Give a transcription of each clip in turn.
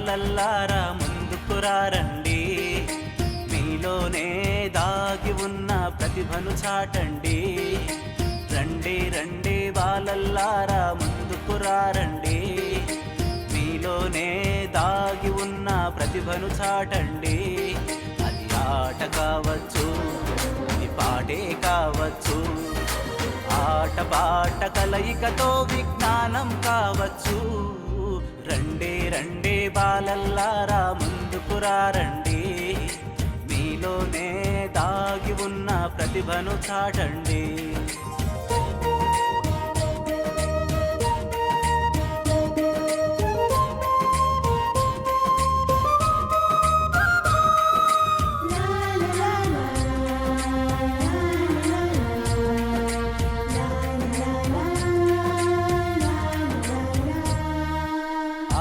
బాలల్లారా ముందుకు రండి, మీలోనే దాగి ఉన్న ప్రతిభను చాటండి. రండి రండి బాలల్లారా ముందుకు రండి, మీలోనే దాగి ఉన్న ప్రతిభను చాటండి. అది ఆట కావచ్చు, అది పాటే కావచ్చు, ఆట పాట కలయికతో విజ్ఞానం కావచ్చు. రండి రండి బాలల్లారా ముందుకు రండి, మీలోనే దాగి ఉన్న ప్రతిభను చాటండి.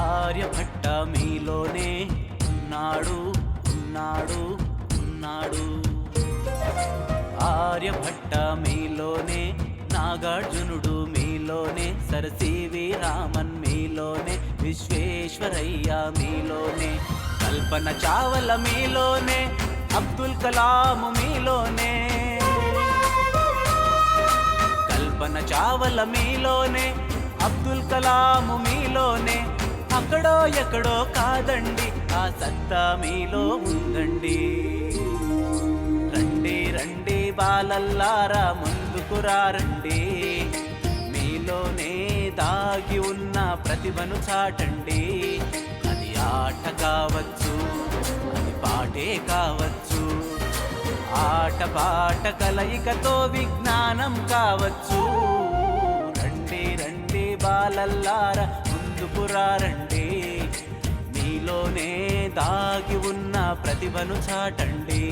ఆర్యభట్ట మీలోనే ఉన్నాడు ఉన్నాడు ఉన్నాడు, ఆర్యభట్ట మీలోనే, నాగార్జునుడు మీలోనే, సర్ సివి రామన్ మీలోనే, విశ్వేశ్వరయ్య మీలోనే, కల్పన చావల మీలోనే, అబ్దుల్ కలాం మీలోనే, కల్పన చావల మీలోనే, అబ్దుల్ కలాం మీలోనే. అక్కడో ఎక్కడో కాదండి, ఆ సత్తా మీలో ఉందండి. రండి రండి బాలల్లారా ముందుకు రండి, మీలోనే దాగి ఉన్న ప్రతిభను చాటండి. అది ఆట కావచ్చు, అది పాటే కావచ్చు, ఆట పాట కలయికతో విజ్ఞానం కావచ్చు. రండి రండి బాలల్లారా ముందుకు రండి, మీలోనే దాగి ఉన్న ప్రతిభను చాటండి.